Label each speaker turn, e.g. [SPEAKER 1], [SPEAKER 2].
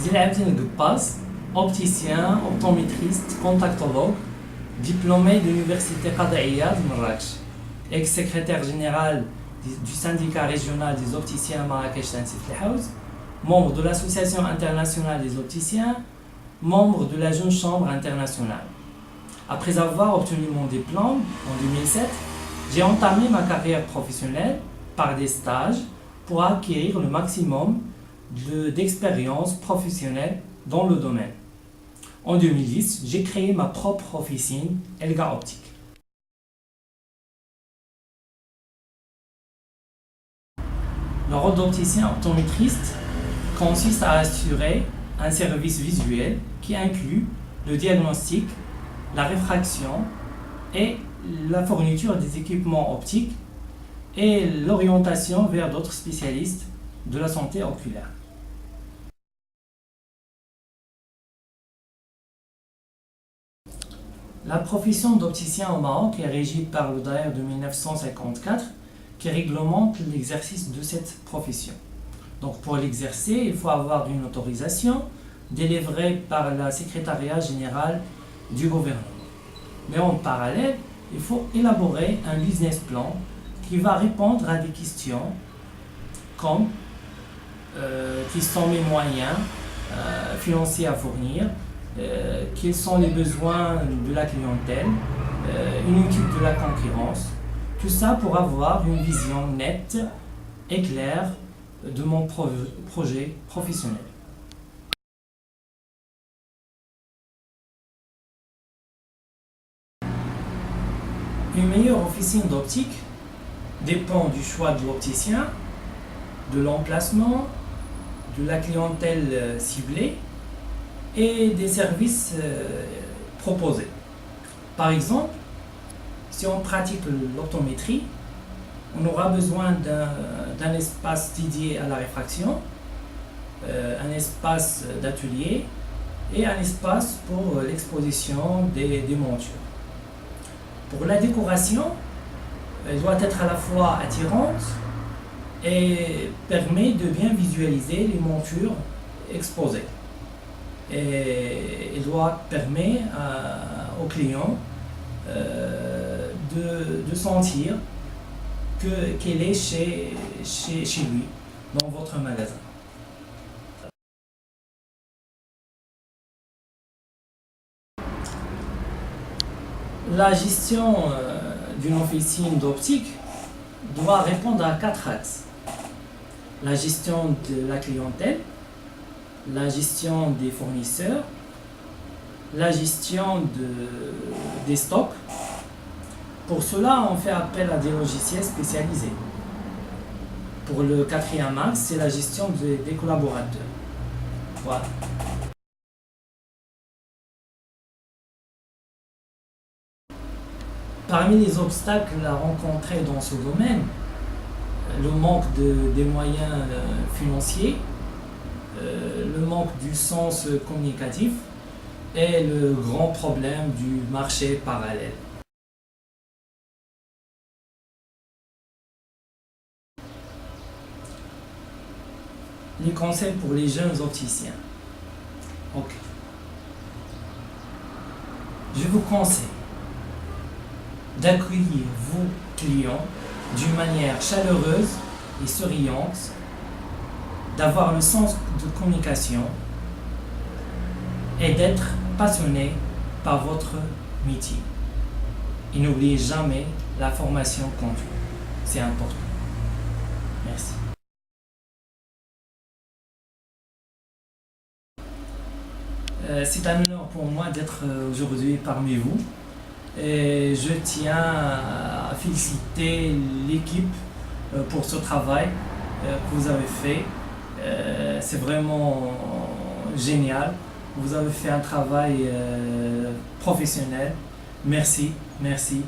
[SPEAKER 1] Zine Abdel Goupas, opticien, optométriste, contactologue, diplômé de l'Université Qada'iyya de Marrakech, ex-secrétaire général du syndicat régional des opticiens Marrakech-Tansif-Lehaouz, membre de l'Association internationale des opticiens, membre de la Jeune Chambre internationale. Après avoir obtenu mon diplôme en 2007, j'ai entamé ma carrière professionnelle par des stages pour acquérir le maximum d'expérience professionnelle dans le domaine. En 2010, j'ai créé ma propre officine, Elga Optique. Le rôle d'opticien optométriste consiste à assurer un service visuel qui inclut le diagnostic, la réfraction et la fourniture des équipements optiques et l'orientation vers d'autres spécialistes de la santé oculaire. La profession d'opticien au Maroc est régie par le Daïr de 1954 qui réglemente l'exercice de cette profession. Donc pour l'exercer, il faut avoir une autorisation délivrée par la Secrétariat général du gouvernement. Mais en parallèle, il faut élaborer un business plan qui va répondre à des questions comme quels sont mes moyens financiers à fournir, quels sont les besoins de la clientèle, une étude de la concurrence, tout ça pour avoir une vision nette et claire de mon projet professionnel. Une meilleure officine d'optique dépend du choix de l'opticien, de l'emplacement, de la clientèle ciblée et des services proposés. Par exemple, si on pratique l'optométrie, on aura besoin d'un espace dédié à la réfraction, un espace d'atelier et un espace pour l'exposition des montures. Pour la décoration, elle doit être à la fois attirante et permet de bien visualiser les montures exposées. Et elle doit permettre au client de sentir qu'elle est chez lui, dans votre magasin. La gestion d'une officine d'optique doit répondre à 4 axes. La gestion de la clientèle, la gestion des fournisseurs, la gestion des stocks. Pour cela, on fait appel à des logiciels spécialisés. Pour le 4e axe, c'est la gestion des collaborateurs. Voilà. Parmi les obstacles à rencontrer dans ce domaine, le manque des moyens financiers, le manque du sens communicatif et le grand problème du marché parallèle. Les conseils pour les jeunes opticiens. Ok. Je vous conseille d'accueillir vos clients d'une manière chaleureuse et souriante, d'avoir le sens de communication et d'être passionné par votre métier. Et n'oubliez jamais la formation continue. C'est important. Merci. C'est un honneur pour moi d'être aujourd'hui parmi vous. Et je tiens à féliciter l'équipe pour ce travail que vous avez fait. C'est vraiment génial. Vous avez fait un travail professionnel. Merci, merci.